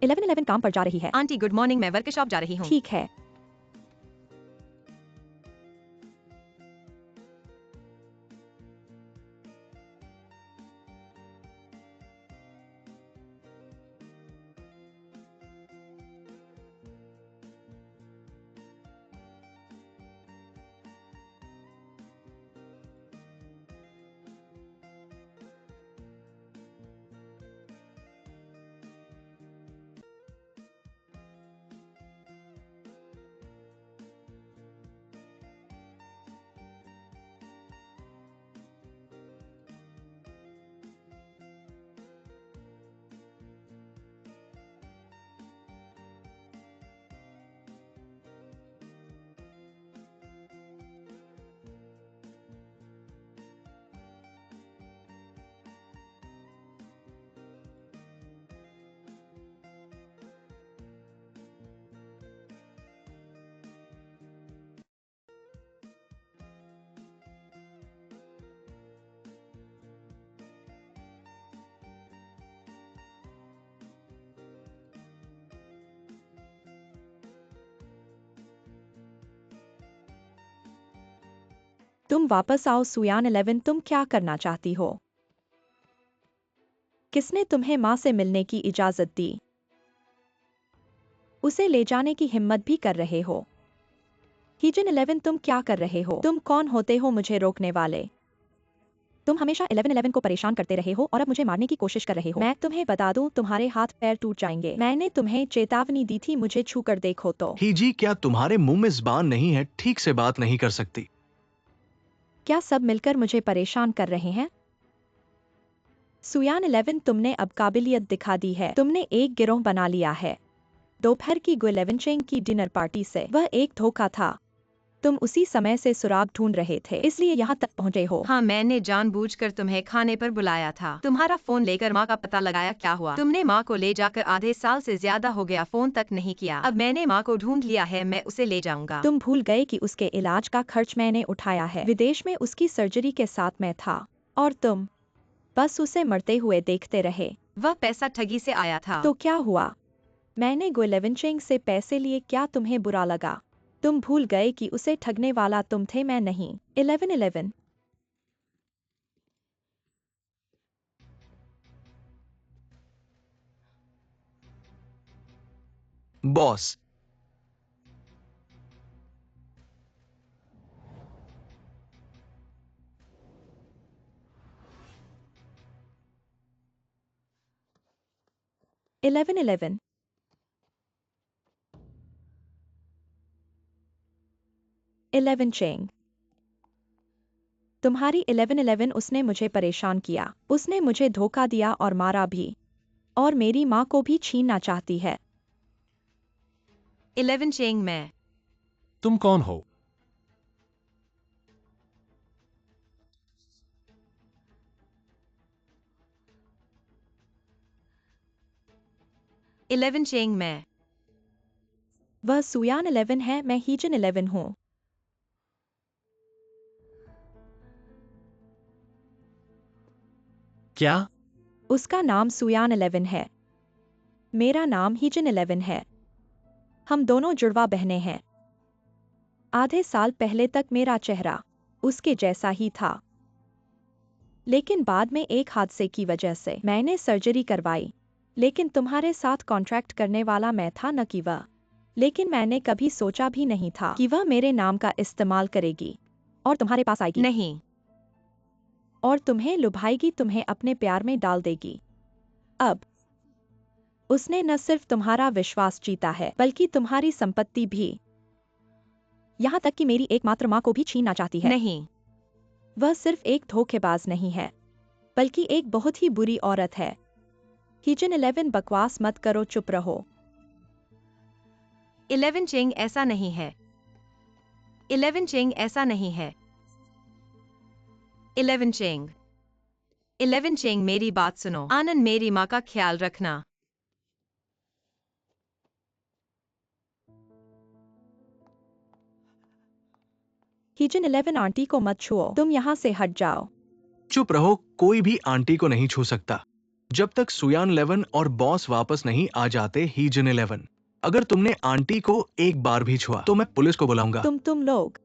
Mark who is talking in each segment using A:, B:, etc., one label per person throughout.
A: 1111 काम पर जा रही है।
B: आंटी गुड मॉर्निंग, मैं वर्कशॉप जा रही हूँ।
A: ठीक है। तुम वापस आओ सुयान 11, तुम क्या करना चाहती हो? किसने तुम्हें माँ से मिलने की इजाजत दी? उसे ले जाने की हिम्मत भी कर रहे हो? हीजन 11, तुम क्या कर रहे हो? तुम कौन होते हो मुझे रोकने वाले? तुम हमेशा 1111 को परेशान करते रहे हो और अब मुझे मारने की कोशिश कर रहे हो। मैं तुम्हें बता दूं, तुम्हारे हाथ पैर टूट जाएंगे। मैंने तुम्हें चेतावनी दी थी, मुझे छूकर देखो तो।
C: हीजी, क्या तुम्हारे मुंह में ज़बान नहीं है? ठीक से बात नहीं कर सकती।
A: क्या सब मिलकर मुझे परेशान कर रहे हैं? सुयान 11, तुमने अब काबिलियत दिखा दी है। तुमने एक गिरोह बना लिया है। दोपहर की गुलेवेंचेंग की डिनर पार्टी से वह एक धोखा था। तुम उसी समय से सुराग ढूंढ रहे थे, इसलिए यहाँ तक पहुँचे हो।
B: हाँ, मैंने जानबूझकर तुम्हें खाने पर बुलाया था। तुम्हारा फोन लेकर माँ का पता लगाया, क्या हुआ? तुमने माँ को ले जाकर आधे साल से ज्यादा हो गया, फोन तक नहीं किया। अब मैंने माँ को ढूंढ लिया है, मैं उसे ले जाऊंगा।
A: तुम भूल गए कि उसके इलाज का खर्च मैंने उठाया है। विदेश में उसकी सर्जरी के साथ मैं था और तुम बस उसे मरते हुए देखते रहे।
B: वह पैसा ठगी से आया था।
A: तो क्या हुआ? मैंने गुलेवेंचेंग से पैसे लिए, क्या तुम्हें बुरा लगा? तुम भूल गए कि उसे ठगने वाला तुम थे, मैं नहीं। 1111।
C: बॉस,
A: इलेवन इलेवन 11 चेंग। तुम्हारी 1111, उसने मुझे परेशान किया, उसने मुझे धोखा दिया और मारा भी, और मेरी माँ को भी छीनना चाहती है।
B: 11 चेंग, मैं।
D: तुम कौन हो?
B: इलेवन चेंग, मैं।
A: वह सुयान 11 है, मैं हीजन 11 हूँ।
D: क्या?
A: उसका नाम सुयान 11 है, मेरा नाम हीजन 11 है। हम दोनों जुड़वा बहनें हैं। आधे साल पहले तक मेरा चेहरा उसके जैसा ही था, लेकिन बाद में एक हादसे की वजह से मैंने सर्जरी करवाई। लेकिन तुम्हारे साथ कॉन्ट्रैक्ट करने वाला मैं था, न कि वह। लेकिन मैंने कभी सोचा भी नहीं था कि वह मेरे नाम का इस्तेमाल करेगी और तुम्हारे पास आएगी।
B: नहीं।
A: और तुम्हें लुभाएगी, तुम्हें अपने प्यार में डाल देगी। अब उसने न सिर्फ तुम्हारा विश्वास जीता है, बल्कि तुम्हारी संपत्ति भी। यहाँ तक कि मेरी एकमात्र माँ को भी छीनना चाहती है।
B: नहीं।
A: वह सिर्फ एक धोखेबाज नहीं है, बल्कि एक बहुत ही बुरी औरत है। हीजन 11, बकवास मत करो, चुप रहो।
B: 11 चेंग, ऐसा नहीं है। 11 चेंग, ऐसा नहीं है। 11 चेंग। 11 चेंग, मेरी बात सुनो। आनंद, मेरी माँ का ख्याल रखना।
A: हीजन 11, आंटी को मत छुओ, तुम यहाँ से हट जाओ।
C: चुप रहो, कोई भी आंटी को नहीं छू सकता। जब तक सुयान 11 और बॉस वापस नहीं आ जाते हीजन 11। अगर तुमने आंटी को एक बार भी छुआ तो मैं पुलिस को बुलाऊंगा।
A: तुम लोग।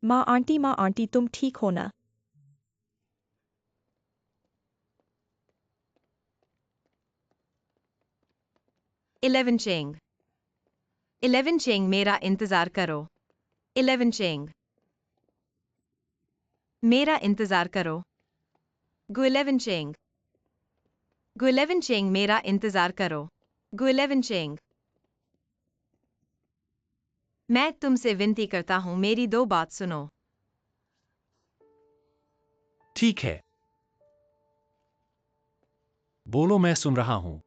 A: माँ आंटी तुम ठीक हो ना?
B: Eleven Cheng. 11 चेंग, मेरा इंतजार करो। 11 चेंग, मेरा इंतजार करो। गु 11 चेंग। गु 11 चेंग, मेरा इंतजार करो। गु 11 चेंग, मैं तुमसे विनती करता हूं, मेरी दो बात सुनो।
D: ठीक है, बोलो, मैं सुन रहा हूं।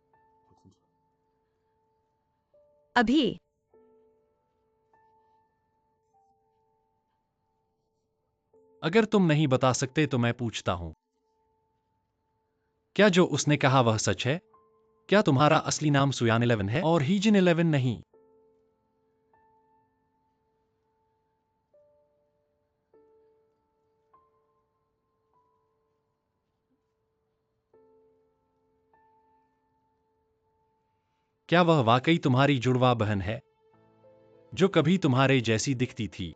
B: अभी।
D: अगर तुम नहीं बता सकते तो मैं पूछता हूं, क्या जो उसने कहा वह सच है? क्या तुम्हारा असली नाम सुयान 11 है और हीजन 11 नहीं? क्या वह वाकई तुम्हारी जुड़वा बहन है, जो कभी तुम्हारे जैसी दिखती थी?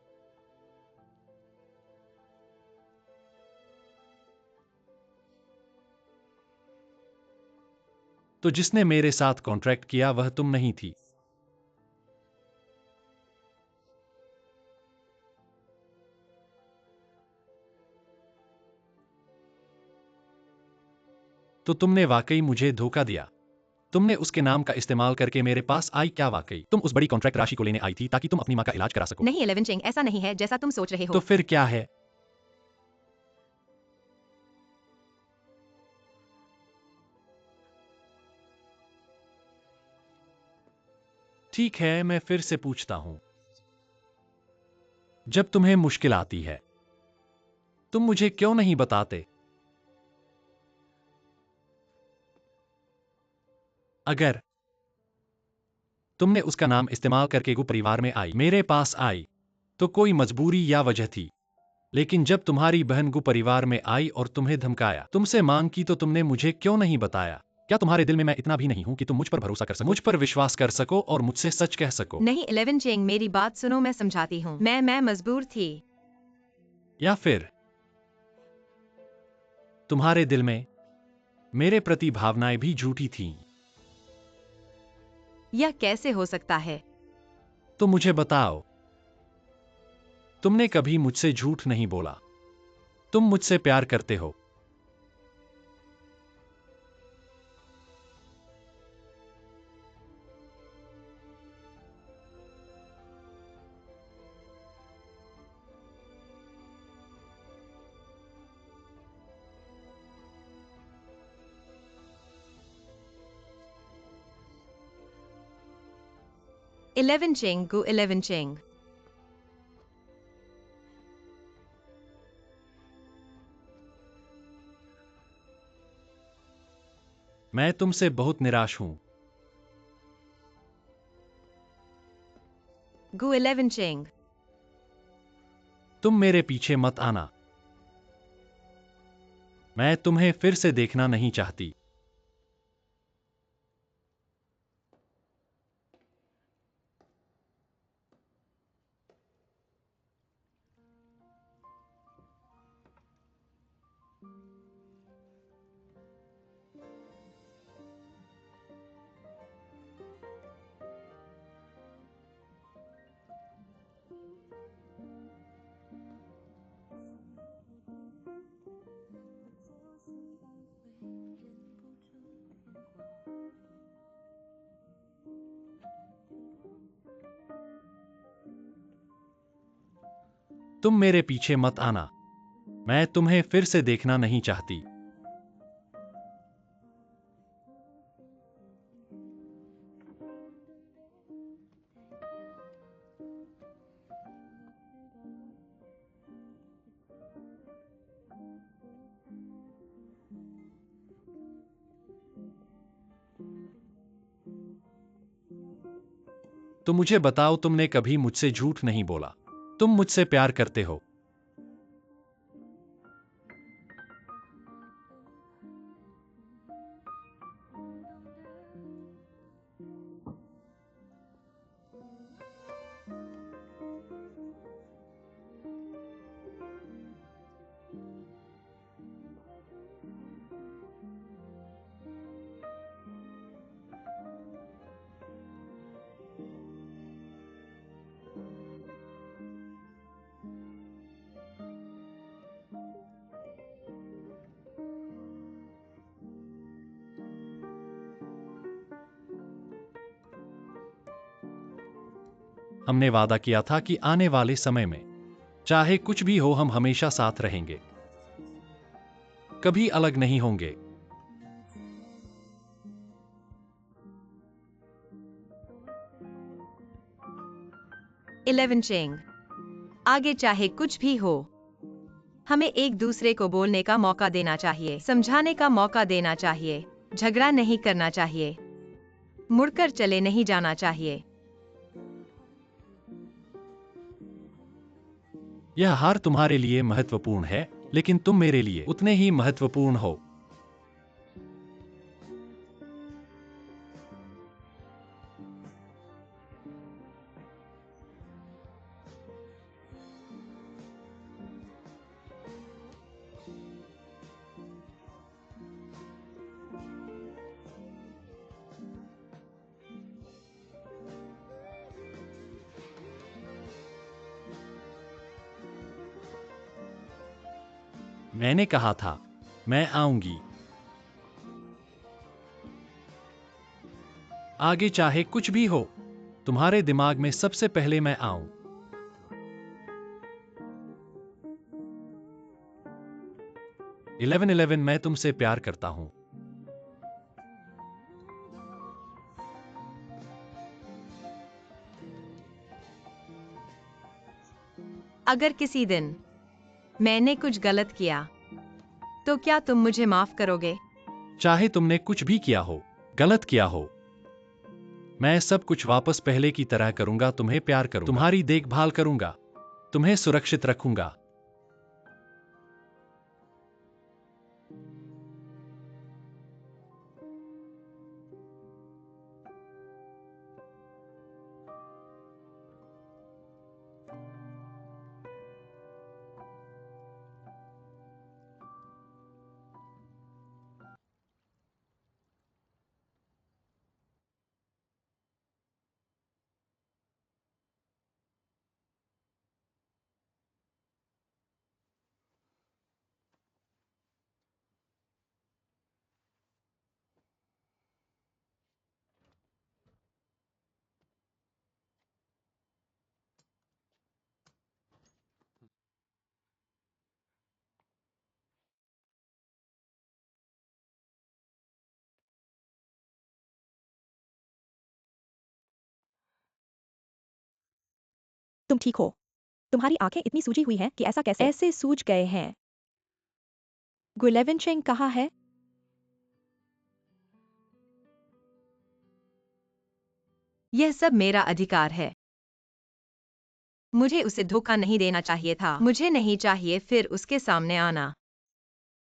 D: तो जिसने मेरे साथ कॉन्ट्रैक्ट किया वह तुम नहीं थी? तो तुमने वाकई मुझे धोखा दिया। तुमने उसके नाम का इस्तेमाल करके मेरे पास आई। क्या वाकई तुम उस बड़ी कॉन्ट्रैक्ट राशि को लेने आई थी ताकि तुम अपनी मां का इलाज करा सको?
B: नहीं 11 चेंग, ऐसा नहीं है जैसा तुम सोच रहे
D: तो
B: हो।
D: फिर क्या है? ठीक है, मैं फिर से पूछता हूं, जब तुम्हें मुश्किल आती है तुम मुझे क्यों नहीं बताते? अगर तुमने उसका नाम इस्तेमाल करके गु परिवार में आई, मेरे पास आई, तो कोई मजबूरी या वजह थी। लेकिन जब तुम्हारी बहन गु परिवार में आई और तुम्हें धमकाया, तुमसे मांग की, तो तुमने मुझे क्यों नहीं बताया? क्या तुम्हारे दिल में मैं इतना भी नहीं हूं कि तुम मुझ पर भरोसा कर सको, मुझ पर विश्वास कर सको और मुझसे सच कह सको?
B: नहीं 11 चेंग, मेरी बात सुनो, मैं समझाती हूँ। मैं मजबूर थी।
D: या फिर तुम्हारे दिल में मेरे प्रति भावनाएं भी झूठी थीं?
B: यह कैसे हो सकता है?
D: तो मुझे बताओ, तुमने कभी मुझसे झूठ नहीं बोला। तुम मुझसे प्यार करते हो।
B: इलेवन चेंग, गु 11 चेंग,
D: मैं तुमसे बहुत निराश हूं।
B: गु 11 चेंग,
D: तुम मेरे पीछे मत आना। मैं तुम्हें फिर से देखना नहीं चाहती। तुम मेरे पीछे मत आना। मैं तुम्हें फिर से देखना नहीं चाहती। तो मुझे बताओ, तुमने कभी मुझसे झूठ नहीं बोला। तुम मुझसे प्यार करते हो। हमने वादा किया था कि आने वाले समय में चाहे कुछ भी हो हम हमेशा साथ रहेंगे, कभी अलग नहीं होंगे।
B: इलेवन चेंग, आगे चाहे कुछ भी हो हमें एक दूसरे को बोलने का मौका देना चाहिए, समझाने का मौका देना चाहिए, झगड़ा नहीं करना चाहिए, मुड़कर चले नहीं जाना चाहिए।
D: यह हार तुम्हारे लिए महत्वपूर्ण है, लेकिन तुम मेरे लिए उतने ही महत्वपूर्ण हो। मैंने कहा था, मैं आऊंगी। आगे चाहे कुछ भी हो, तुम्हारे दिमाग में सबसे पहले मैं आऊं। इलेवन इलेवन, मैं तुमसे प्यार करता हूं।
B: अगर किसी दिन मैंने कुछ गलत किया तो क्या तुम मुझे माफ करोगे?
D: चाहे तुमने कुछ भी किया हो, गलत किया हो, मैं सब कुछ वापस पहले की तरह करूंगा। तुम्हें प्यार करूंगा, तुम्हारी देखभाल करूंगा, तुम्हें सुरक्षित रखूंगा।
A: तुम ठीक हो? तुम्हारी आंखें इतनी सूजी हुई हैं कि ऐसा कैसे ऐसे सूज गए हैं? गुलेवन चेंग कहाँ है?
B: यह सब मेरा अधिकार है। मुझे उसे धोखा नहीं देना चाहिए था। मुझे नहीं चाहिए फिर उसके सामने आना,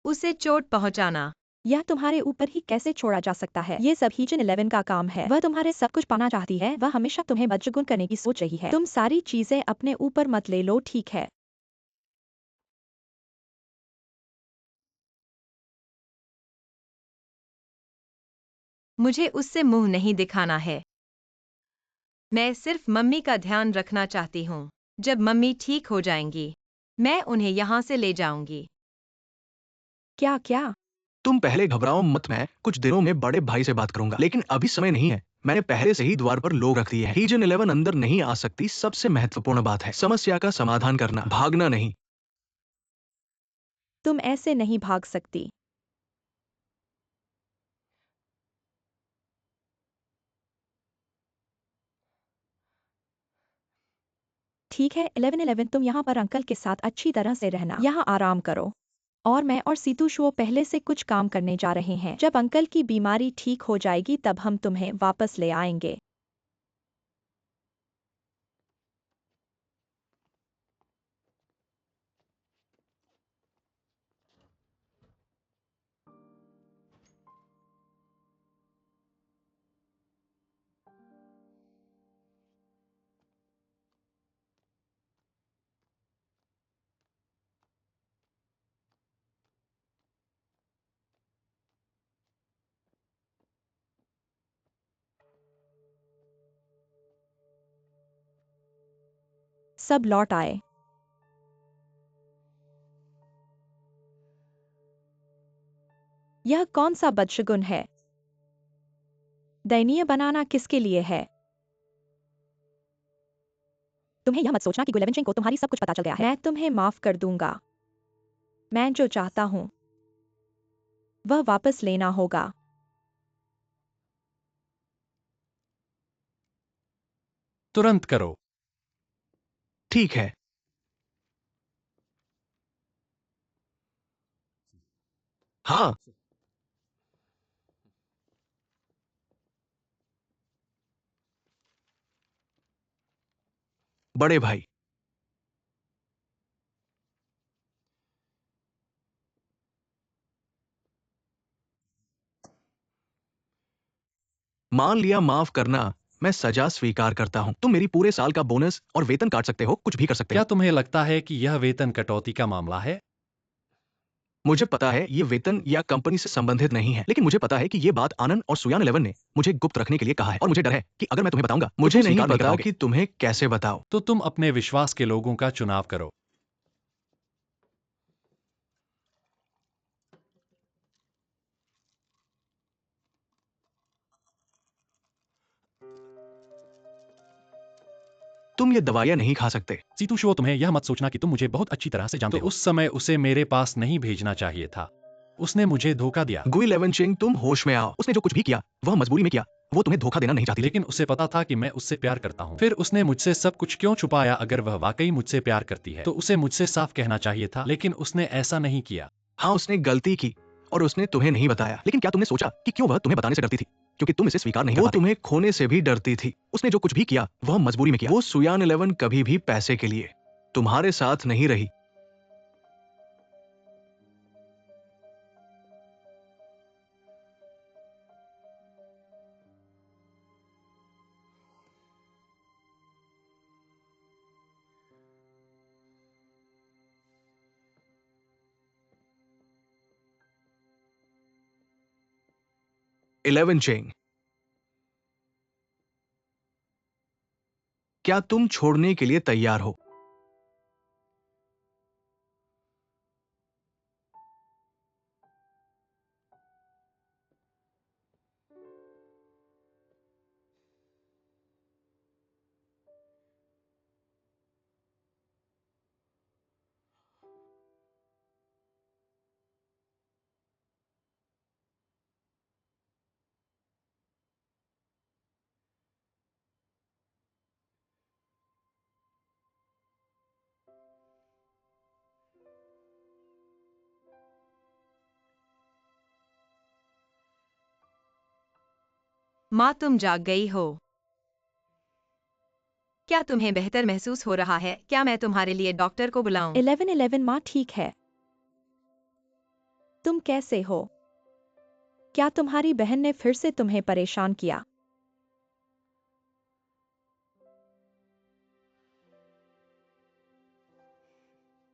B: उसे चोट पहुंचाना।
A: यह तुम्हारे ऊपर ही कैसे छोड़ा जा सकता है? ये सब हीजन 11 का काम है। वह तुम्हारे सब कुछ पाना चाहती है। वह हमेशा तुम्हें बदशगुन करने की सोच रही है। तुम सारी चीजें अपने ऊपर मत ले लो, ठीक है?
B: मुझे उससे मुंह नहीं दिखाना है। मैं सिर्फ मम्मी का ध्यान रखना चाहती हूँ। जब मम्मी ठीक हो जाएंगी, मैं उन्हें यहाँ से ले जाऊंगी।
A: क्या क्या?
C: तुम पहले घबराओ मत, मैं कुछ दिनों में बड़े भाई से बात करूंगा, लेकिन अभी समय नहीं है। मैंने पहले से ही द्वार पर लोग रख दिए हैं। हीजन 11 अंदर नहीं आ सकती। सबसे महत्वपूर्ण बात है समस्या का समाधान करना, भागना नहीं।
A: तुम ऐसे नहीं भाग सकती। ठीक है 11-11, तुम यहाँ पर अंकल के साथ अच्छी तरह से रहना। यहाँ आराम करो। और मैं और सीतू शुओ पहले से कुछ काम करने जा रहे हैं। जब अंकल की बीमारी ठीक हो जाएगी तब हम तुम्हें वापस ले आएंगे। सब लौट आए। यह कौन सा बदशगुन है? दयनीय बनाना किसके लिए है? तुम्हें यह मत सोचना कि गुलेवन चिंग को तुम्हारी सब कुछ पता चल गया है। मैं तुम्हें माफ कर दूंगा। मैं जो चाहता हूं वह वापस लेना होगा।
D: तुरंत करो।
C: ठीक है। हाँ। बड़े भाई, मान लिया माफ करना, मैं सजा स्वीकार करता हूं। तुम मेरी पूरे साल का बोनस और वेतन काट सकते हो, कुछ भी कर सकते
D: क्या
C: हो।
D: तुम्हें लगता है कि यह वेतन कटौती का मामला है?
C: मुझे पता है ये वेतन या कंपनी से संबंधित नहीं है, लेकिन मुझे पता है कि ये बात आनंद और सुयान 11 ने मुझे गुप्त रखने के लिए कहा है, और मुझे डर है कि अगर मैं तुम्हें बताऊंगा तो
D: मुझे
C: तुम
D: नहीं
C: स्वीकार नहीं कर
D: पता
C: पाओगे।
D: कि
C: तुम्हें कैसे बताओ।
D: तो तुम अपने विश्वास के लोगों का चुनाव करो।
C: तुम ये दवाइयां नहीं खा सकते।
D: सीतुशो, तुम्हें यह मत सोचना कि तुम मुझे बहुत अच्छी तरह से जानते हो। उस समय उसे मेरे पास नहीं भेजना चाहिए था। उसने मुझे धोखा दिया।
C: गुई लेवनचिंग, तुम होश में आओ। उसने जो कुछ भी किया वह मजबूरी में किया। वो तुम्हें धोखा देना नहीं चाहती थी।
D: लेकिन उसे पता था कि मैं उससे प्यार करता हूँ। फिर उसने मुझसे सब कुछ क्यों छुपाया? अगर वह वाकई मुझसे प्यार करती है तो उसे मुझसे साफ कहना चाहिए था, लेकिन उसने ऐसा नहीं किया।
C: हाँ, उसने गलती की और उसने तुम्हें नहीं बताया। लेकिन क्या तुमने सोचा कि क्यों वह तुम्हें बताने से डरती थी? क्योंकि तुम इसे स्वीकार नहीं कर पाते। वो तुम्हें खोने से भी डरती थी। उसने जो कुछ भी किया वह मजबूरी में किया। वो सुयान 11 कभी भी पैसे के लिए तुम्हारे साथ नहीं रही। इलेवन चेंग, क्या तुम छोड़ने के लिए तैयार हो?
B: माँ, तुम जाग गई हो। क्या तुम्हें बेहतर महसूस हो रहा है? क्या मैं तुम्हारे लिए डॉक्टर को बुलाऊं?
A: 1111 माँ ठीक है। तुम कैसे हो? क्या तुम्हारी बहन ने फिर से तुम्हें परेशान किया?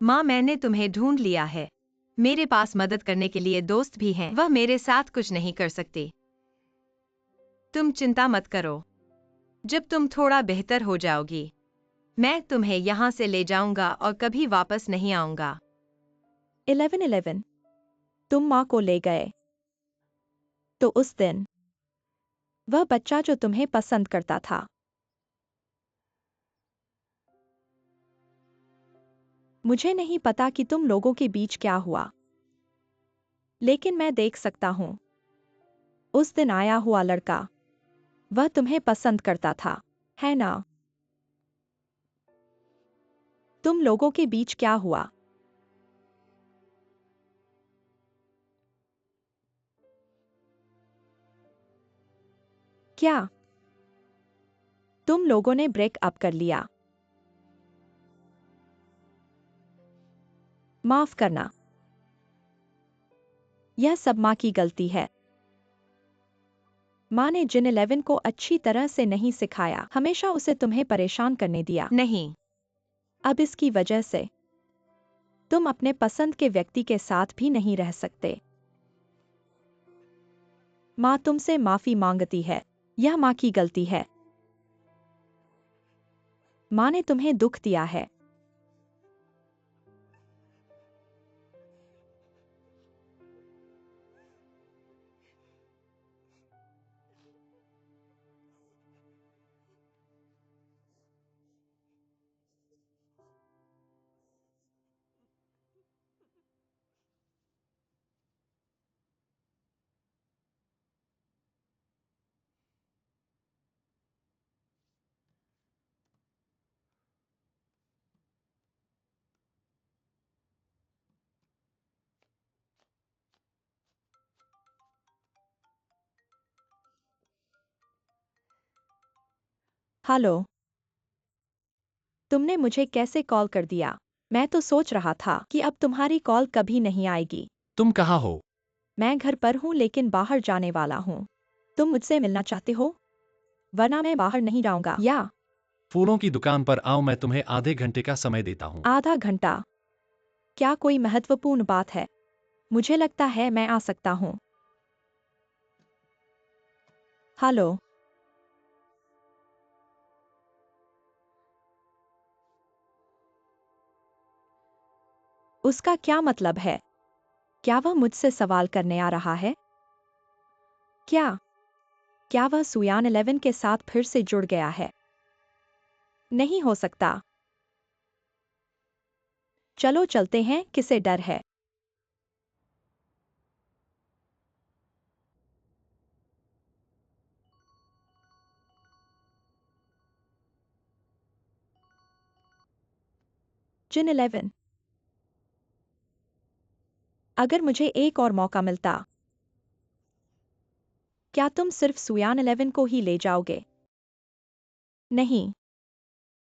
B: माँ, मैंने तुम्हें ढूंढ लिया है। मेरे पास मदद करने के लिए दोस्त भी हैं। वह मेरे साथ कुछ नहीं कर सकते। तुम चिंता मत करो। जब तुम थोड़ा बेहतर हो जाओगी, मैं तुम्हें यहाँ से ले जाऊंगा और कभी वापस नहीं आऊंगा।
A: 1111 तुम माँ को ले गए तो उस दिन वह बच्चा जो तुम्हें पसंद करता था, मुझे नहीं पता कि तुम लोगों के बीच क्या हुआ, लेकिन मैं देख सकता हूं उस दिन आया हुआ लड़का, वह तुम्हें पसंद करता था, है ना? तुम लोगों के बीच क्या हुआ? क्या तुम लोगों ने ब्रेकअप कर लिया? माफ करना, यह सब माँ की गलती है। माँ ने जिन 11 को अच्छी तरह से नहीं सिखाया, हमेशा उसे तुम्हें परेशान करने दिया।
B: नहीं,
A: अब इसकी वजह से तुम अपने पसंद के व्यक्ति के साथ भी नहीं रह सकते। माँ तुमसे माफी मांगती है। यह माँ की गलती है। माँ ने तुम्हें दुख दिया है। हेलो। तुमने मुझे कैसे कॉल कर दिया? मैं तो सोच रहा था कि अब तुम्हारी कॉल कभी नहीं आएगी।
D: तुम कहाँ हो?
A: मैं घर पर हूँ लेकिन बाहर जाने वाला हूँ। तुम मुझसे मिलना चाहते हो? वरना मैं बाहर नहीं जाऊंगा। या
D: फूलों की दुकान पर आओ, मैं तुम्हें आधे घंटे का समय देता हूँ।
A: आधा घंटा? क्या कोई महत्वपूर्ण बात है? मुझे लगता है मैं आ सकता हूँ। हेलो। उसका क्या मतलब है? क्या वह मुझसे सवाल करने आ रहा है? क्या क्या वह सुयान 11 के साथ फिर से जुड़ गया है? नहीं हो सकता। चलो चलते हैं, किसे डर है? जिन 11। अगर मुझे एक और मौका मिलता, क्या तुम सिर्फ सुयान 11 को ही ले जाओगे? नहीं।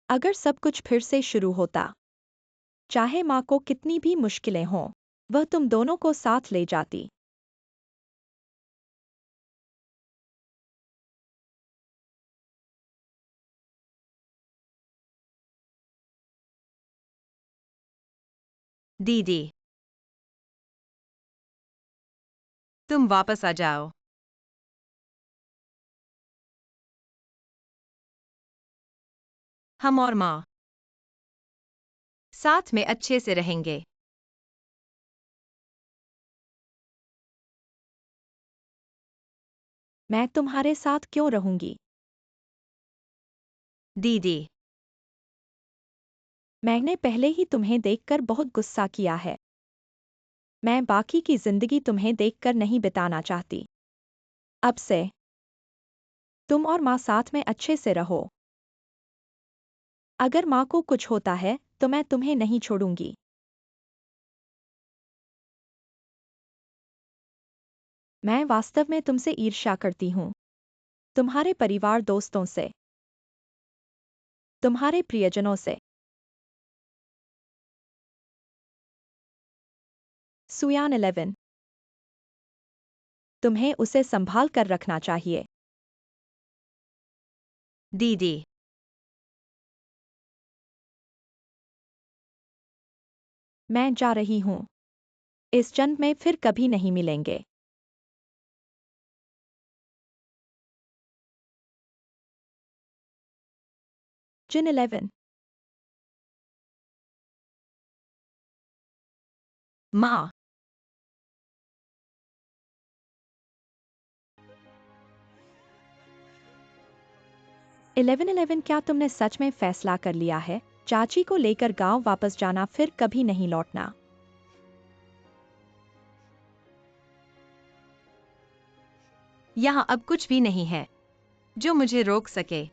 A: अगर सब कुछ फिर से शुरू होता, चाहे माँ को कितनी भी मुश्किलें हों, वह तुम दोनों को साथ ले जाती।
B: दीदी, तुम वापस आ जाओ। हम और माँ साथ में अच्छे से रहेंगे।
A: मैं तुम्हारे साथ क्यों रहूंगी?
B: दीदी,
A: मैंने पहले ही तुम्हें देखकर बहुत गुस्सा किया है। मैं बाकी की जिंदगी तुम्हें देखकर नहीं बिताना चाहती। अब से तुम और माँ साथ में अच्छे से रहो। अगर माँ को कुछ होता है तो मैं तुम्हें नहीं छोड़ूंगी। मैं वास्तव में तुमसे ईर्ष्या करती हूँ। तुम्हारे परिवार, दोस्तों से, तुम्हारे प्रियजनों से। सुयान 11। तुम्हें उसे संभाल कर रखना चाहिए।
B: दीदी,
A: मैं जा रही हूँ। इस जन्म में फिर कभी नहीं मिलेंगे। जिन 11।
B: माँ,
A: 11 क्या तुमने सच में फैसला कर लिया है? चाची को लेकर गांव वापस जाना, फिर कभी नहीं लौटना।
B: यहाँ अब कुछ भी नहीं है जो मुझे रोक सके।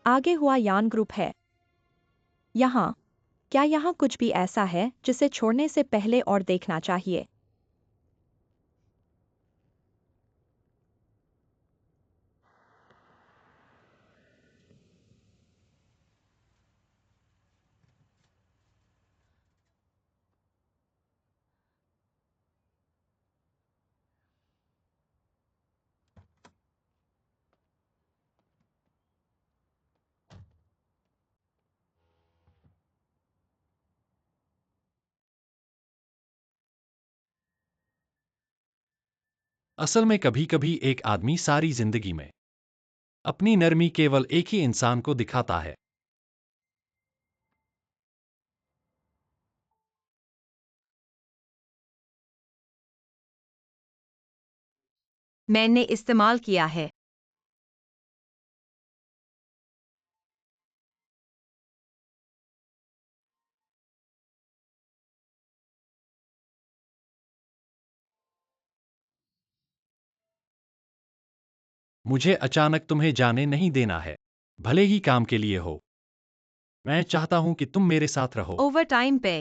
A: आगे हुआ यान ग्रुप है यहाँ। क्या यहाँ कुछ भी ऐसा है जिसे छोड़ने से पहले और देखना चाहिए?
D: असल में कभी कभी एक आदमी सारी जिंदगी में अपनी नरमी केवल एक ही इंसान को दिखाता है।
B: मैंने इस्तेमाल किया है।
D: मुझे अचानक तुम्हें जाने नहीं देना है, भले ही काम के लिए हो। मैं चाहता हूं कि तुम मेरे साथ रहो।
B: ओवर टाइम पे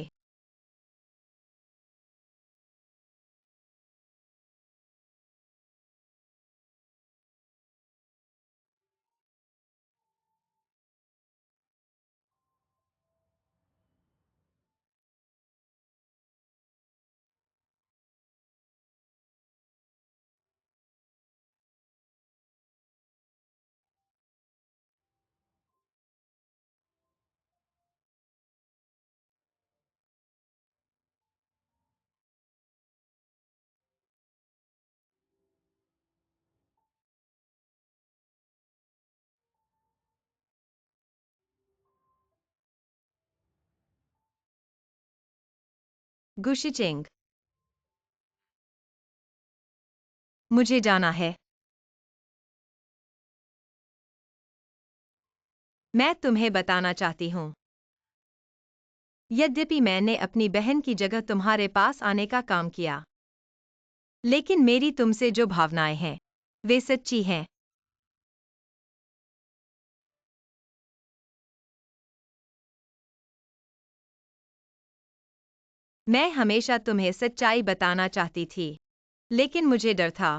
B: गुशिचिंग। मुझे जाना है। मैं तुम्हें बताना चाहती हूँ। यद्यपि मैंने अपनी बहन की जगह तुम्हारे पास आने का काम किया, लेकिन मेरी तुमसे जो भावनाएं हैं, वे सच्ची हैं। मैं हमेशा तुम्हें सच्चाई बताना चाहती थी, लेकिन मुझे डर था।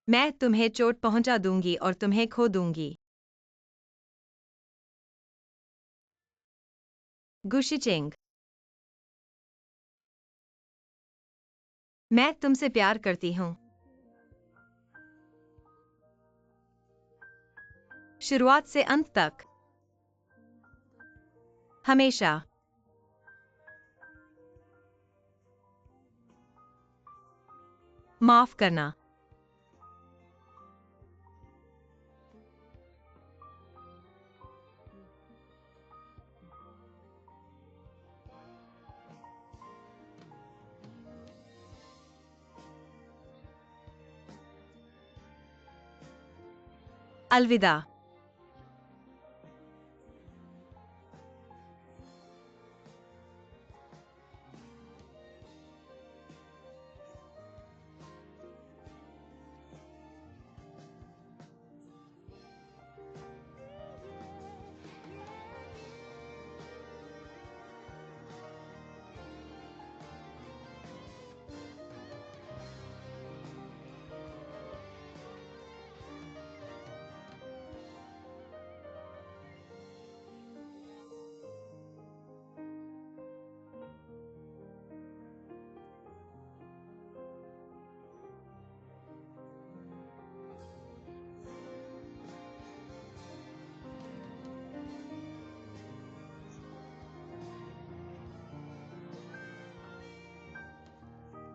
B: मैं तुम्हें चोट पहुंचा दूंगी और तुम्हें खो दूंगी। गुशिचिंग। मैं तुमसे प्यार करती हूँ। शुरुआत से अंत तक। हमेशा। माफ करना। अलविदा।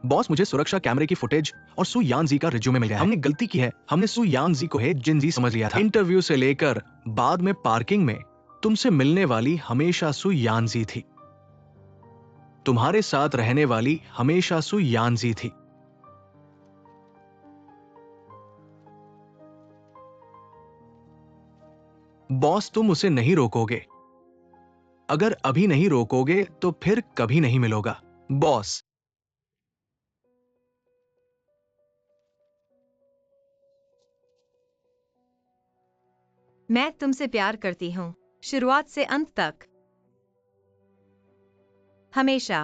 C: बॉस, मुझे सुरक्षा कैमरे की फुटेज और सु यानजी का रिज्यूमे मिल गया है। हमने गलती की है, हमने सु यानजी को है जिनजी समझ लिया था। इंटरव्यू से लेकर बाद में पार्किंग में तुमसे मिलने वाली हमेशा सु यानजी थी। तुम्हारे साथ रहने वाली हमेशा सु यानजी थी। बॉस, तुम उसे नहीं रोकोगे। अगर अभी नहीं रोकोगे तो फिर कभी नहीं मिलोगा। बॉस।
B: मैं तुमसे प्यार करती हूँ, शुरुआत से अंत तक। हमेशा।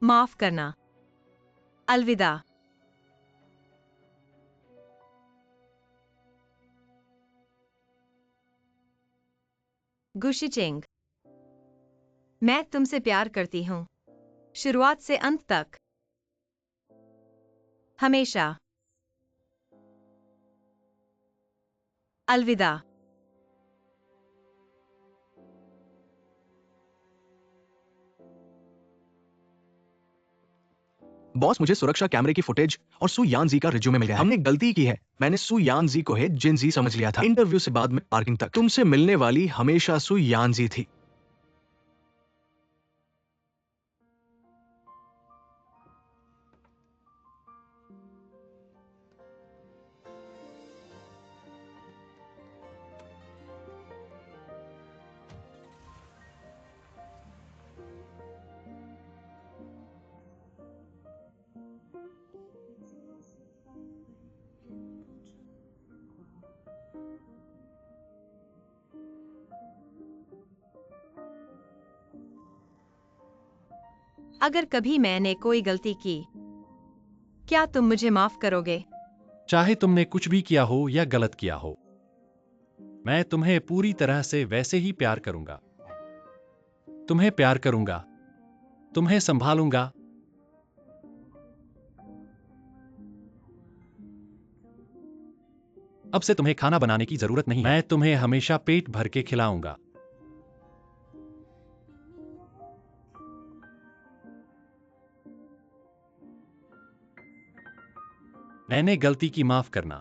B: माफ करना। अलविदा। गुशिचिंग। मैं तुमसे प्यार करती हूँ, शुरुआत से अंत तक। हमेशा। अलविदा।
C: बॉस, मुझे सुरक्षा कैमरे की फुटेज और सु यानजी का रिज्यूमे मिल गया है। हमने गलती की है, मैंने सु यानजी को है जिनजी समझ लिया था। इंटरव्यू से बाद में पार्किंग तक तुमसे मिलने वाली हमेशा सु यानजी थी।
B: अगर कभी मैंने कोई गलती की, क्या तुम मुझे माफ करोगे?
D: चाहे तुमने कुछ भी किया हो या गलत किया हो, मैं तुम्हें पूरी तरह से वैसे ही प्यार करूंगा। तुम्हें प्यार करूंगा, तुम्हें संभालूंगा। अब से तुम्हें खाना बनाने की जरूरत नहीं है। मैं तुम्हें हमेशा पेट भर के खिलाऊंगा। मैंने गलती की, माफ करना।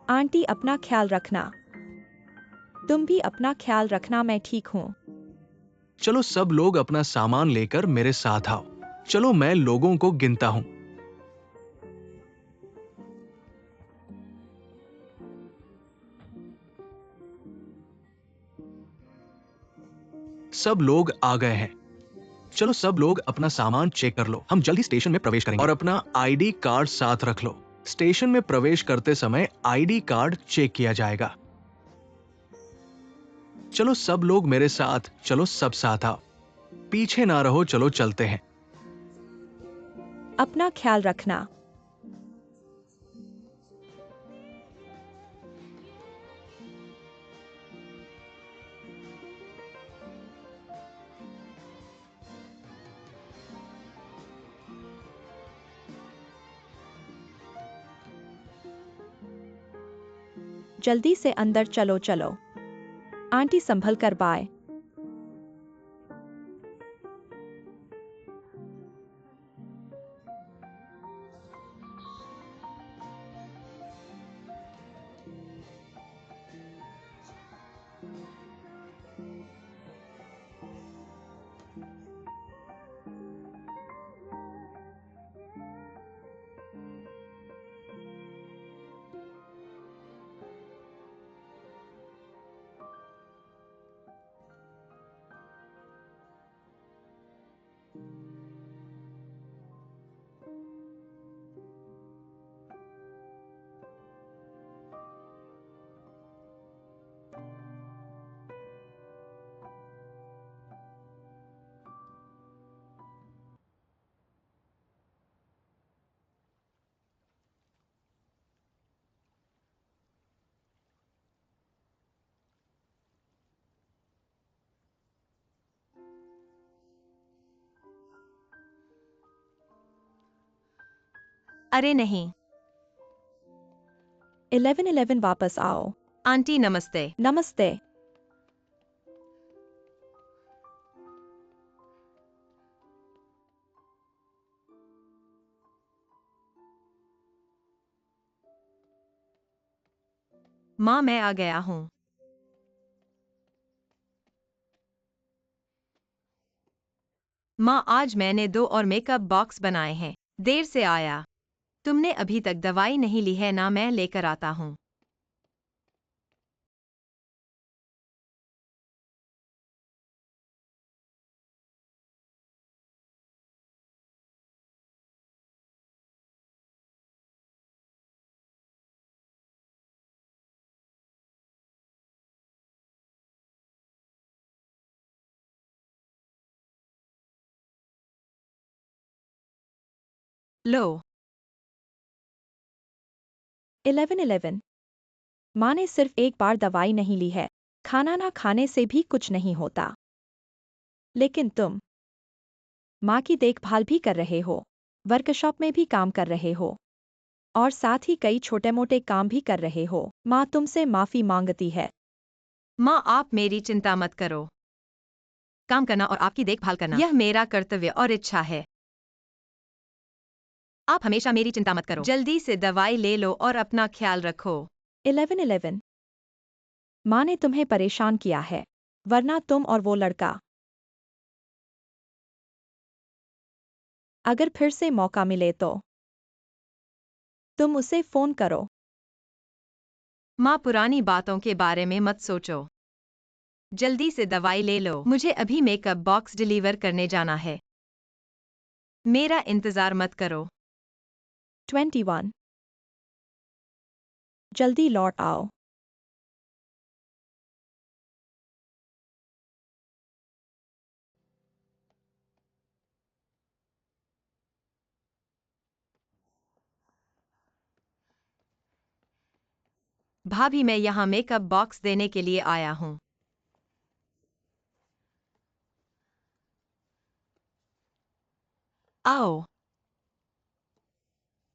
A: आंटी अपना ख्याल रखना। तुम भी अपना ख्याल रखना, मैं ठीक हूँ।
C: चलो सब लोग अपना सामान लेकर मेरे साथ आओ। चलो मैं लोगों को गिनता हूं। सब लोग आ गए हैं। चलो सब लोग अपना सामान चेक कर लो, हम जल्दी स्टेशन में प्रवेश करेंगे। और अपना आईडी कार्ड साथ रख लो। स्टेशन में प्रवेश करते समय आईडी कार्ड चेक किया जाएगा। चलो सब लोग मेरे साथ, चलो सब साथ आओ। पीछे ना रहो, चलो चलते हैं।
A: अपना ख्याल रखना। जल्दी से अंदर चलो चलो। आंटी संभल कर, बाय।
B: अरे नहीं।
A: 1111 वापस आओ।
B: आंटी नमस्ते।
A: नमस्ते।
B: माँ मैं आ गया हूँ। माँ आज मैंने 2 और मेकअप बॉक्स बनाए हैं। देर से आया। तुमने अभी तक दवाई नहीं ली है ना, मैं लेकर आता हूँ। लो।
A: 1111। माँ ने सिर्फ एक बार दवाई नहीं ली है। खाना ना खाने से भी कुछ नहीं होता। लेकिन तुम माँ की देखभाल भी कर रहे हो, वर्कशॉप में भी काम कर रहे हो, और साथ ही कई छोटे मोटे काम भी कर रहे हो। माँ तुमसे माफी मांगती है।
B: माँ आप मेरी चिंता मत करो। काम करना और आपकी देखभाल करना यह मेरा कर्तव्य और इच्छा है। आप हमेशा मेरी चिंता मत करो। जल्दी से दवाई ले लो और अपना ख्याल रखो।
A: 1111। माँ ने तुम्हें परेशान किया है, वरना तुम और वो लड़का। अगर फिर से मौका मिले तो तुम उसे फोन करो।
B: माँ पुरानी बातों के बारे में मत सोचो। जल्दी से दवाई ले लो। मुझे अभी मेकअप बॉक्स डिलीवर करने जाना है। मेरा इंतजार मत करो।
A: 21। जल्दी लौट आओ।
B: भाभी मैं यहाँ मेकअप बॉक्स देने के लिए आया हूँ। आओ।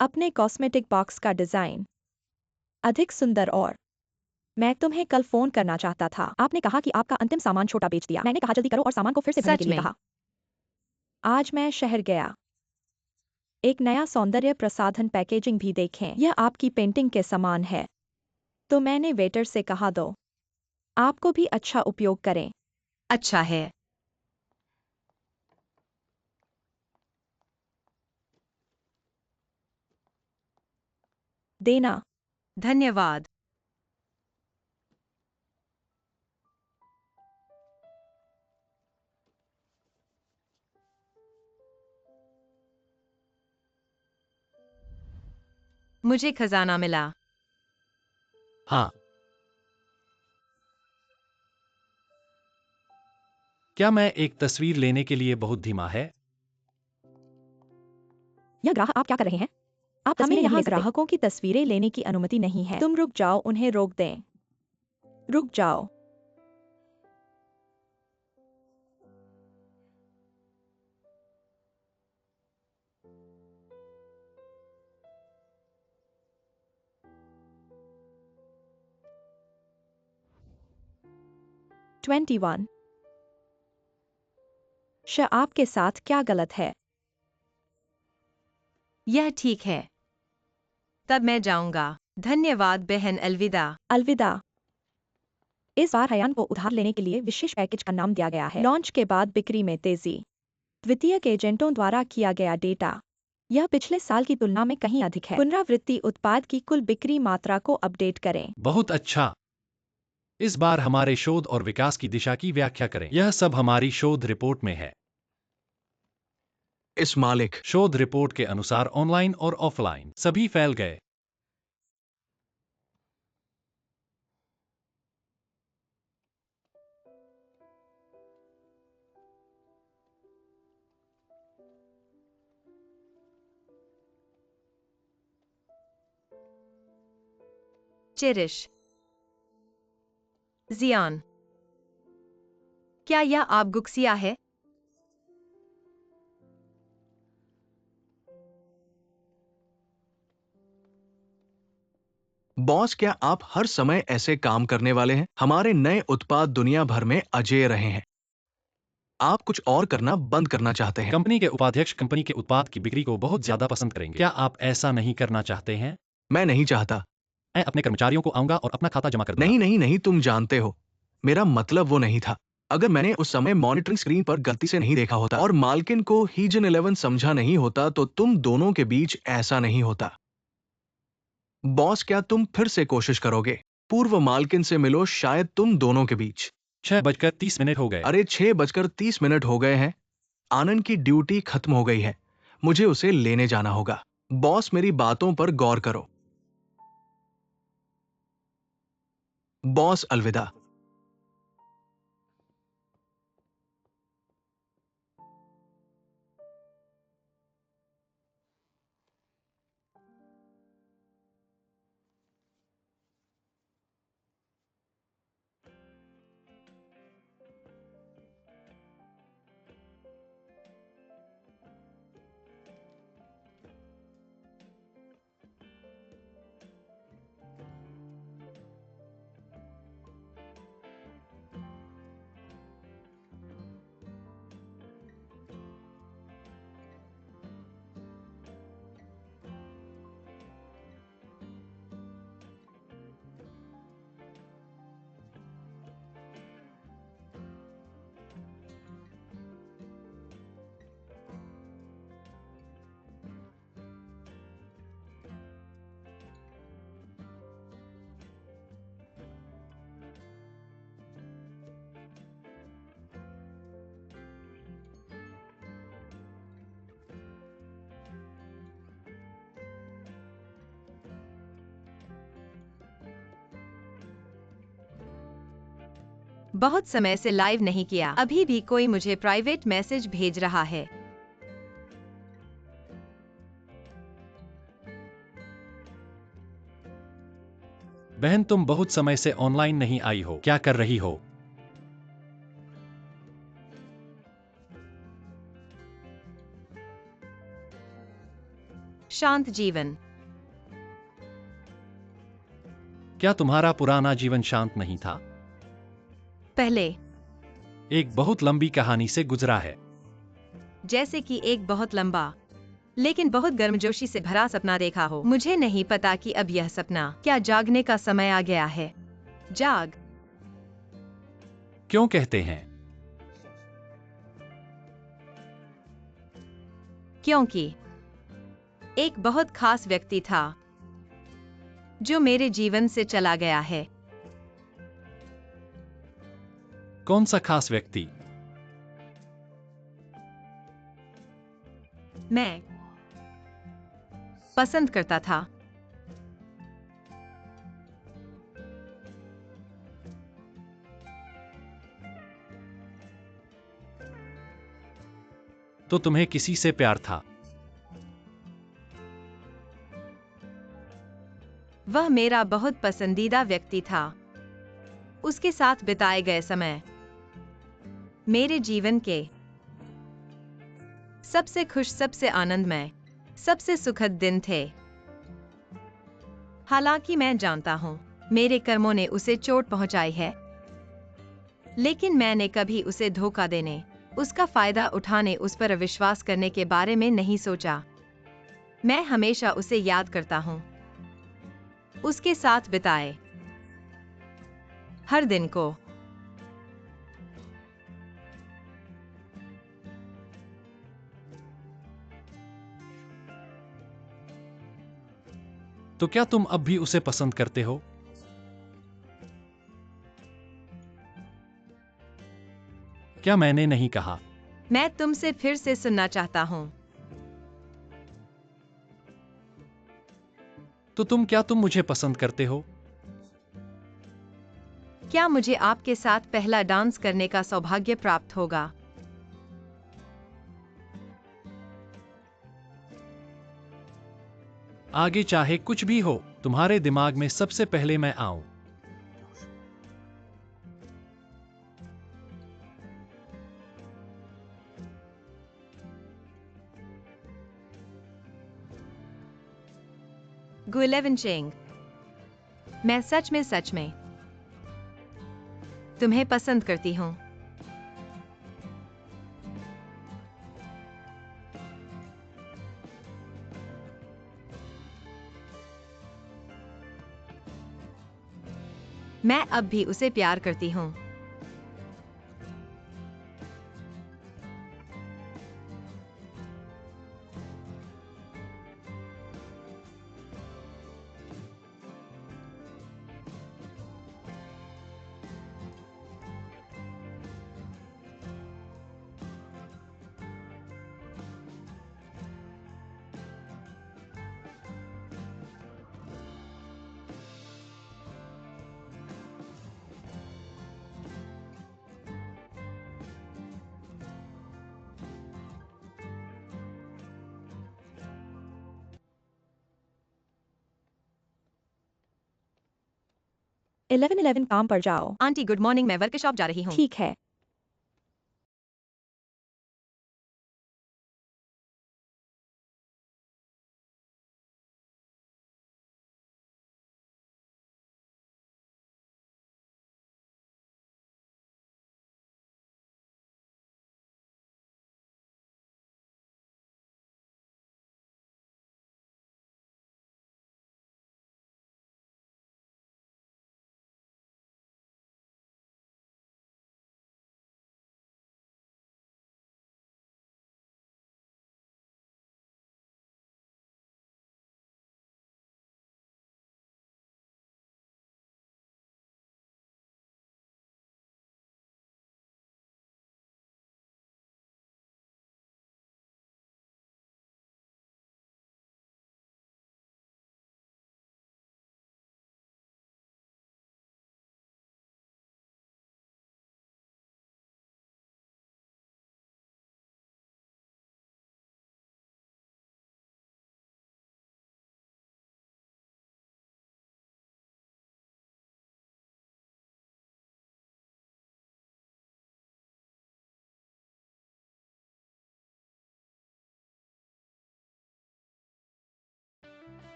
A: अपने कॉस्मेटिक बॉक्स का डिजाइन अधिक सुंदर और मैं तुम्हें कल फोन करना चाहता था। आपने कहा कि आपका अंतिम सामान छोटा बेच दिया। मैंने कहा जल्दी करो और सामान को फिर से भरने
B: सच
A: के लिए
B: में?
A: कहा। आज मैं शहर गया। एक नया सौंदर्य प्रसाधन पैकेजिंग भी देखें। यह आपकी पेंटिंग के समान है। तो मैंने वेटर से कहा दो आपको भी अच्छा उपयोग करें।
B: अच्छा है।
A: देना।
B: धन्यवाद। मुझे खजाना मिला।
D: हाँ। क्या मैं एक तस्वीर लेने के लिए बहुत धीमा है?
A: यह ग्राहक आप क्या कर रहे हैं? आप हमें यहाँ ग्राहकों की तस्वीरें लेने की अनुमति नहीं है। तुम रुक जाओ, उन्हें रोक दें। रुक जाओ। Twenty one. आपके साथ क्या गलत है?
B: यह ठीक है। तब मैं जाऊंगा। धन्यवाद बहन, अलविदा।
A: अलविदा। इस बार हयान को उधार लेने के लिए विशेष पैकेज का नाम दिया गया है। लॉन्च के बाद बिक्री में तेजी। द्वितीयक एजेंटों द्वारा किया गया डेटा। यह पिछले साल की तुलना में कहीं अधिक है। पुनरावृत्ति उत्पाद की कुल बिक्री मात्रा को अपडेट करें।
D: बहुत अच्छा। इस बार हमारे शोध और विकास की दिशा की व्याख्या करें। यह सब हमारी शोध रिपोर्ट में है।
C: इस मालिक
D: शोध रिपोर्ट के अनुसार ऑनलाइन और ऑफलाइन सभी फैल गए।
B: चेरिश। जियान। क्या यह आप गुक्सिया है?
C: बॉस, क्या आप हर समय ऐसे काम करने वाले हैं? हमारे नए उत्पाद दुनिया भर में अजेय रहे हैं। आप कुछ और करना बंद करना चाहते हैं।
D: कंपनी के उपाध्यक्ष कंपनी के उत्पाद की बिक्री को बहुत ज्यादा पसंद करेंगे। क्या आप ऐसा नहीं करना चाहते हैं?
C: मैं नहीं चाहता।
D: मैं अपने कर्मचारियों को आऊंगा और अपना खाता जमा कर दूंगा।
C: नहीं नहीं नहीं, तुम जानते हो मेरा मतलब वो नहीं था। अगर मैंने उस समय मॉनिटरिंग स्क्रीन पर गलती से नहीं देखा होता और मालकिन को हीजन 11 समझा नहीं होता तो तुम दोनों के बीच ऐसा नहीं होता। बॉस, क्या तुम फिर से कोशिश करोगे? पूर्व मालकिन से मिलो, शायद तुम दोनों के बीच।
D: 6:30 हो गए।
C: अरे 6:30 हो गए हैं। आनंद की ड्यूटी खत्म हो गई है। मुझे उसे लेने जाना होगा। बॉस, मेरी बातों पर गौर करो। बॉस, अलविदा।
B: बहुत समय से लाइव नहीं किया। अभी भी कोई मुझे प्राइवेट मैसेज भेज रहा है।
D: बहन, तुम बहुत समय से ऑनलाइन नहीं आई हो। क्या कर रही हो?
B: शांत जीवन।
D: क्या तुम्हारा पुराना जीवन शांत नहीं था?
B: पहले
D: एक बहुत लंबी कहानी से गुजरा है।
B: जैसे कि एक बहुत लंबा लेकिन बहुत गर्मजोशी से भरा सपना देखा हो। मुझे नहीं पता कि अब यह सपना क्या जागने का समय आ गया है। जाग।
D: क्यों कहते हैं?
B: क्योंकि एक बहुत खास व्यक्ति था जो मेरे जीवन से चला गया है।
D: कौन सा खास व्यक्ति?
B: मैं पसंद करता था।
D: तो तुम्हें किसी से प्यार था?
B: वह मेरा बहुत पसंदीदा व्यक्ति था। उसके साथ बिताए गए समय मेरे जीवन के सबसे खुश, सबसे आनंदमय, सबसे सुखद दिन थे। हालांकि मैं जानता हूं मेरे कर्मों ने उसे चोट पहुंचाई है, लेकिन मैंने कभी उसे धोखा देने, उसका फायदा उठाने, उस पर विश्वास करने के बारे में नहीं सोचा। मैं हमेशा उसे याद करता हूं, उसके साथ बिताए हर दिन को।
D: तो क्या तुम अब भी उसे पसंद करते हो? क्या मैंने नहीं कहा?
B: मैं तुमसे फिर से सुनना चाहता हूं।
D: तो तुम मुझे पसंद करते हो?
B: क्या मुझे आपके साथ पहला डांस करने का सौभाग्य प्राप्त होगा?
D: आगे चाहे कुछ भी हो, तुम्हारे दिमाग में सबसे पहले मैं आऊं।
B: गुइलेवन चेंग, मैं सच में तुम्हें पसंद करती हूँ। मैं अब भी उसे प्यार करती हूँ।
A: इलेवन इलेवन काम पर जाओ।
B: आंटी गुड मॉर्निंग, मैं वर्कशॉप जा रही हूँ।
A: ठीक है।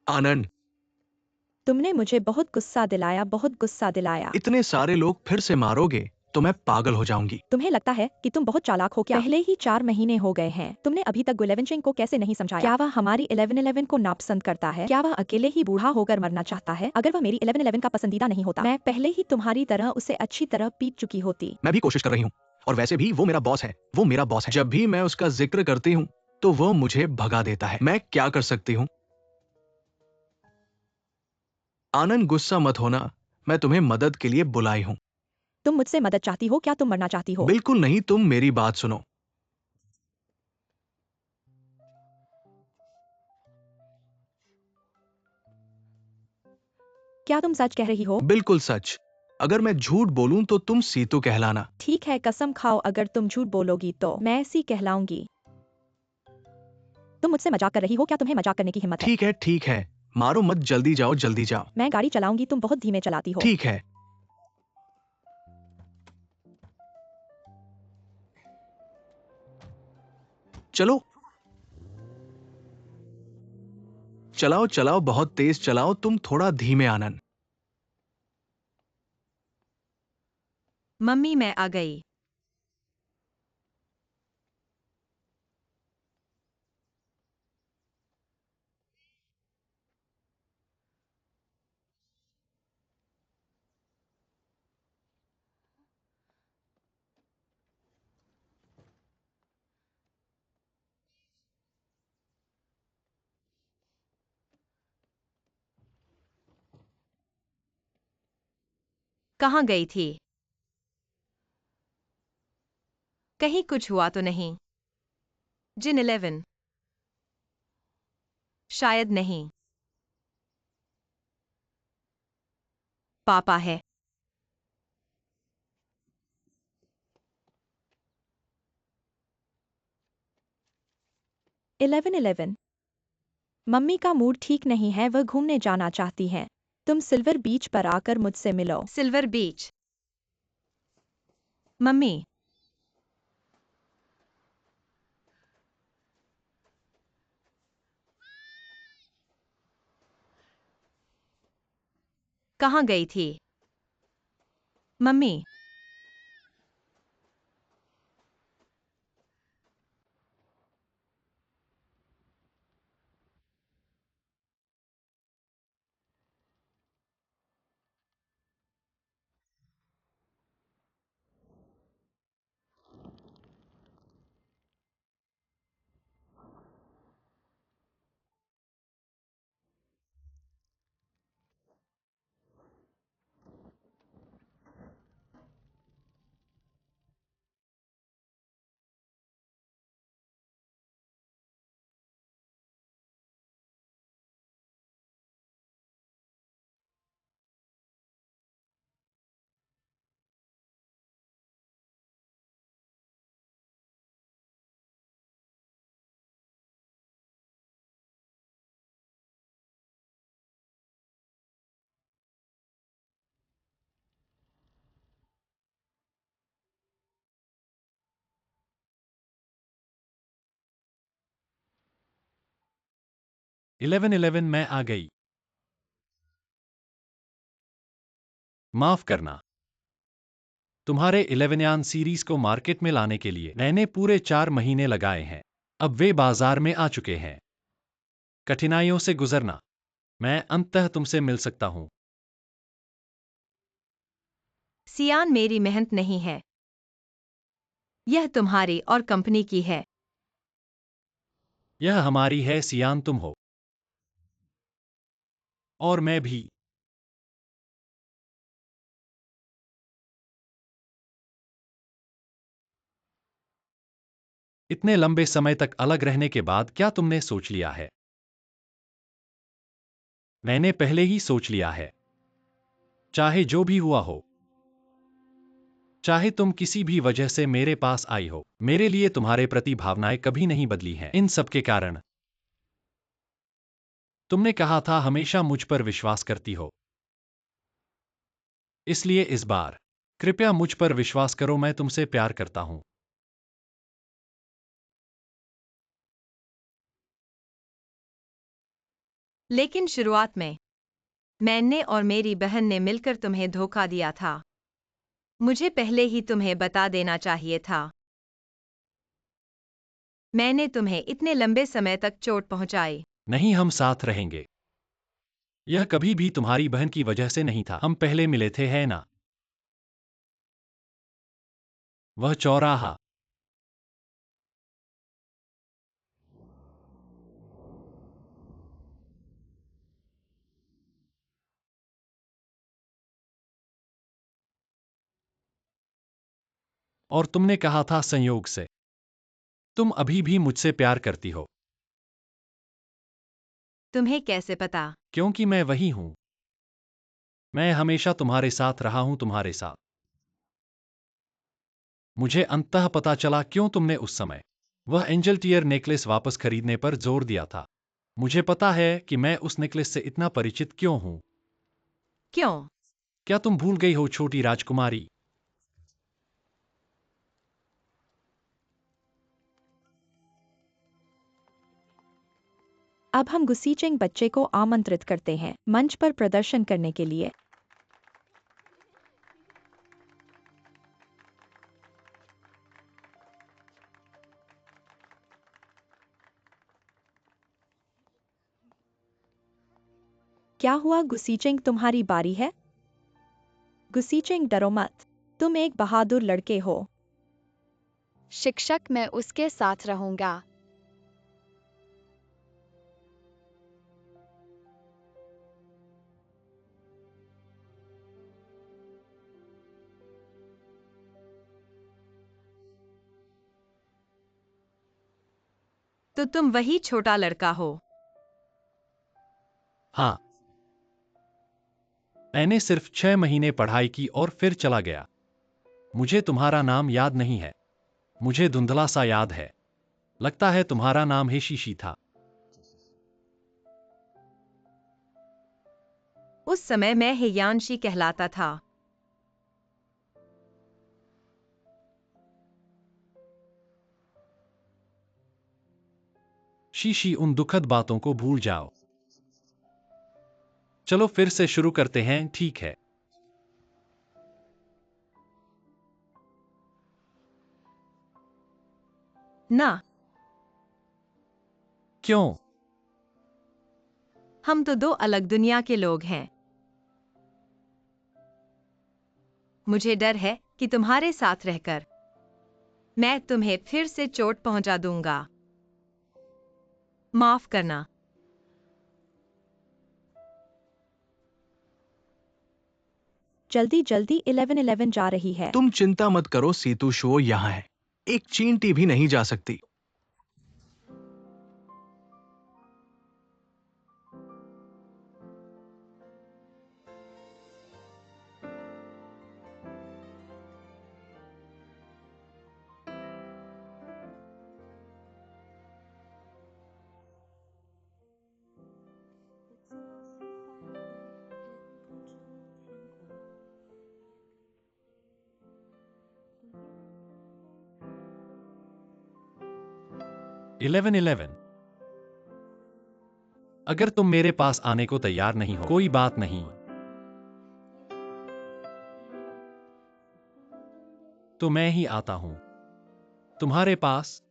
C: आनंद,
A: तुमने मुझे बहुत गुस्सा दिलाया, बहुत गुस्सा दिलाया।
C: इतने सारे लोग फिर से मारोगे तो मैं पागल हो जाऊंगी।
A: तुम्हें लगता है कि तुम बहुत चालाक हो क्या? पहले ही 4 महीने हो गए हैं, तुमने अभी तक गुलेवन चिंग को कैसे नहीं समझाया? क्या वह हमारी 1111 को नापसंद करता है? क्या वह अकेले ही बूढ़ा होकर मरना चाहता है? अगर वह मेरी 1111 का पसंदीदा नहीं होता, मैं पहले ही तुम्हारी तरह उसे अच्छी तरह पीट चुकी होती।
C: मैं भी कोशिश कर रही हूँ, और वैसे भी वो मेरा बॉस है, वो मेरा बॉस है। जब भी मैं उसका जिक्र करती हूँ तो वो मुझे भगा देता है। मैं क्या कर सकती हूँ? आनंद, गुस्सा मत होना, मैं तुम्हें मदद के लिए बुलाई हूँ।
A: तुम मुझसे मदद चाहती हो क्या? तुम मरना चाहती हो?
C: बिल्कुल नहीं, तुम मेरी बात सुनो।
A: क्या तुम सच कह रही हो?
C: बिल्कुल सच। अगर मैं झूठ बोलूं तो तुम सीतू कहलाना।
A: ठीक है, कसम खाओ, अगर तुम झूठ बोलोगी तो मैं ऐसी कहलाऊंगी। तुम मुझसे मजाक कर रही हो क्या? तुम्हें मजाक करने की हिम्मत है?
C: ठीक है, मारो मत, जल्दी जाओ, जल्दी जाओ।
A: मैं गाड़ी चलाऊंगी, तुम बहुत धीमे चलाती हो।
C: ठीक है, चलो। चलाओ चलाओ, बहुत तेज चलाओ, तुम थोड़ा धीमे, आनंद।
B: मम्मी मैं आ गई। कहाँ गई थी? कहीं कुछ हुआ तो नहीं? जिन 11? शायद नहीं। पापा है।
A: 1111। मम्मी का मूड ठीक नहीं है, वह घूमने जाना चाहती हैं। तुम सिल्वर बीच पर आकर मुझसे मिलो।
B: सिल्वर बीच? मम्मी, कहाँ गई थी? मम्मी,
D: इलेवन इलेवन मैं आ गई। माफ करना। तुम्हारे 11यान सीरीज को मार्केट में लाने के लिए मैंने पूरे 4 महीने लगाए हैं। अब वे बाजार में आ चुके हैं। कठिनाइयों से गुजरना। मैं अंततः तुमसे मिल सकता हूं।
B: सियान मेरी मेहनत नहीं है। यह तुम्हारी और कंपनी की है।
D: यह हमारी है सियान, तुम हो। और मैं भी। इतने लंबे समय तक अलग रहने के बाद क्या तुमने सोच लिया है? मैंने पहले ही सोच लिया है। चाहे जो भी हुआ हो, चाहे तुम किसी भी वजह से मेरे पास आई हो, मेरे लिए तुम्हारे प्रति भावनाएं कभी नहीं बदली हैं। इन सब के कारण तुमने कहा था हमेशा मुझ पर विश्वास करती हो। इसलिए इस बार कृपया मुझ पर विश्वास करो, मैं तुमसे प्यार करता हूं।
B: लेकिन शुरुआत में मैंने और मेरी बहन ने मिलकर तुम्हें धोखा दिया था। मुझे पहले ही तुम्हें बता देना चाहिए था। मैंने तुम्हें इतने लंबे समय तक चोट पहुंचाई।
D: नहीं, हम साथ रहेंगे। यह कभी भी तुम्हारी बहन की वजह से नहीं था। हम पहले मिले थे, है ना? वह चौराहा। और तुमने कहा था संयोग से। तुम अभी भी मुझसे प्यार करती हो।
B: तुम्हें कैसे पता?
D: क्योंकि मैं वही हूं। मैं हमेशा तुम्हारे साथ रहा हूं, तुम्हारे साथ। मुझे अंततः पता चला क्यों तुमने उस समय वह एंजल टियर नेकलेस वापस खरीदने पर जोर दिया था। मुझे पता है कि मैं उस नेकलेस से इतना परिचित क्यों हूं।
B: क्यों?
D: क्या तुम भूल गई हो, छोटी राजकुमारी?
A: अब हम गुसीचेंग बच्चे को आमंत्रित करते हैं मंच पर प्रदर्शन करने के लिए। क्या हुआ गुसीचेंग, तुम्हारी बारी है। गुसीचेंग, डरो मत, तुम एक बहादुर लड़के हो।
E: शिक्षक, मैं उसके साथ रहूंगा।
B: तो तुम वही छोटा लड़का हो।
D: हाँ। मैंने सिर्फ 6 महीने पढ़ाई की और फिर चला गया। मुझे तुम्हारा नाम याद नहीं है। मुझे धुंधला सा याद है। लगता है तुम्हारा नाम ही शीशी था।
B: उस समय मैं हेयांशी कहलाता था।
D: शीशी, उन दुखद बातों को भूल जाओ। चलो फिर से शुरू करते हैं, ठीक है?
B: ना,
D: क्यों?
B: हम तो दो अलग दुनिया के लोग हैं। मुझे डर है कि तुम्हारे साथ रहकर मैं तुम्हें फिर से चोट पहुंचा दूंगा। माफ करना।
A: जल्दी जल्दी 1111 जा रही है।
C: तुम चिंता मत करो सीतू, शो यहाँ है। एक चींटी भी नहीं जा सकती।
D: Eleven eleven. अगर तुम मेरे पास आने को तैयार नहीं हो, कोई बात नहीं। तो मैं ही आता हूं तुम्हारे पास।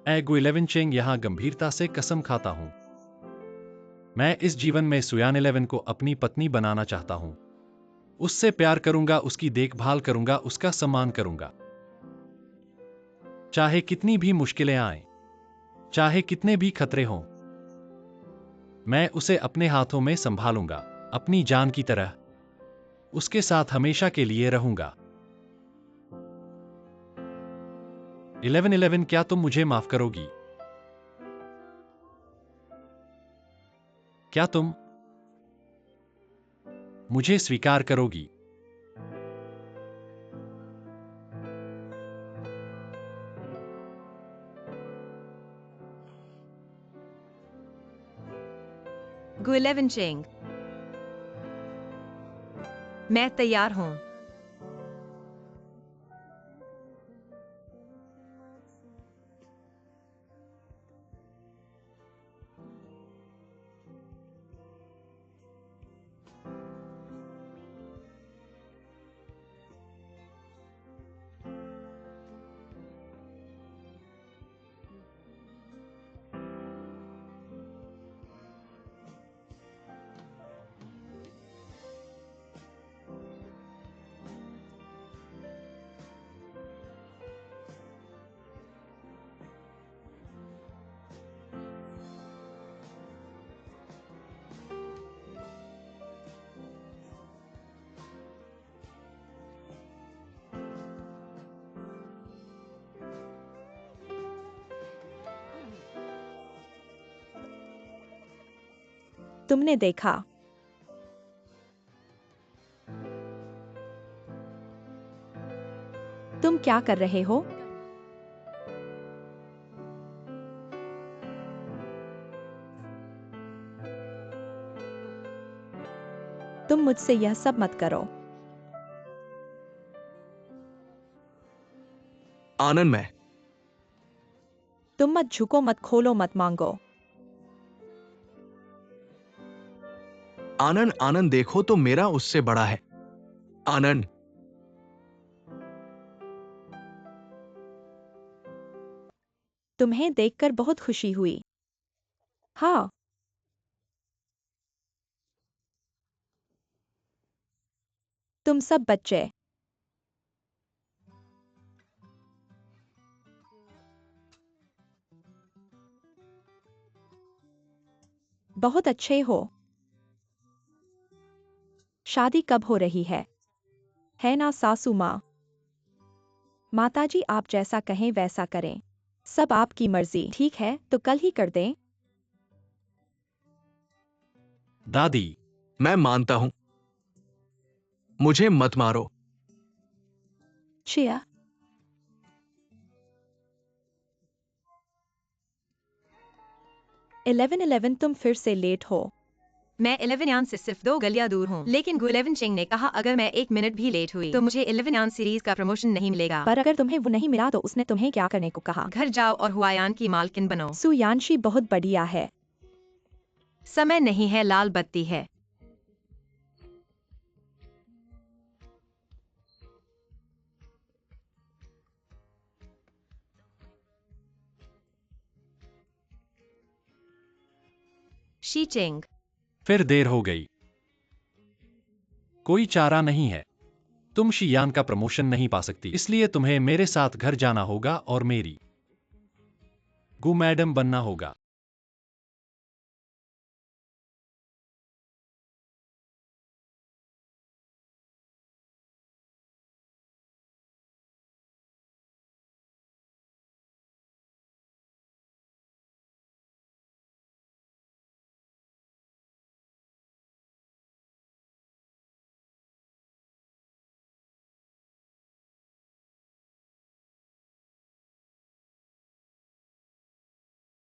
D: एगो 11 चेंग यहां गंभीरता से कसम खाता हूं। मैं इस जीवन में सुयान 11 को अपनी पत्नी बनाना चाहता हूं। उससे प्यार करूंगा, उसकी देखभाल करूंगा, उसका सम्मान करूंगा। चाहे कितनी भी मुश्किलें आएं, चाहे कितने भी खतरे हों, मैं उसे अपने हाथों में संभालूंगा, अपनी जान की तरह। उसके साथ हमेशा के लिए रहूंगा। 1111, क्या तुम मुझे माफ करोगी? क्या तुम मुझे स्वीकार करोगी?
B: गुइलेवन चेंग, मैं तैयार हूँ।
A: तुमने देखा। तुम क्या कर रहे हो? तुम मुझसे यह सब मत करो।
C: आनंद मैं।
A: तुम मत झुको, मत खोलो, मत मांगो।
C: आनंद आनंद देखो तो मेरा उससे बड़ा है। आनंद।
A: तुम्हें देखकर बहुत खुशी हुई। हाँ। तुम सब बच्चे बहुत अच्छे हो। शादी कब हो रही है? है ना सासू माँ? माताजी आप जैसा कहें वैसा करें। सब आपकी मर्जी। ठीक है तो कल ही कर दें।
D: दादी।
C: मैं मानता हूं। मुझे मत मारो।
A: चिया। 11 तुम फिर से लेट हो।
B: मैं 11 यान से सिर्फ 2 गलियां दूर हूँ, लेकिन गुलेवन चिंग ने कहा अगर मैं 1 मिनट भी लेट हुई तो मुझे 11 यान सीरीज का प्रमोशन नहीं मिलेगा।
A: पर अगर तुम्हें वो नहीं मिला तो उसने तुम्हें क्या करने को कहा?
B: घर जाओ और हुआयान की मालकिन बनो।
A: सुयांशी बहुत बढ़िया है।
B: समय नहीं है, लाल बत्ती है। शी चिंग।
D: फिर देर हो गई। कोई चारा नहीं है। तुम शियान का प्रमोशन नहीं पा सकती, इसलिए तुम्हें मेरे साथ घर जाना होगा और मेरी गु मैडम बनना होगा।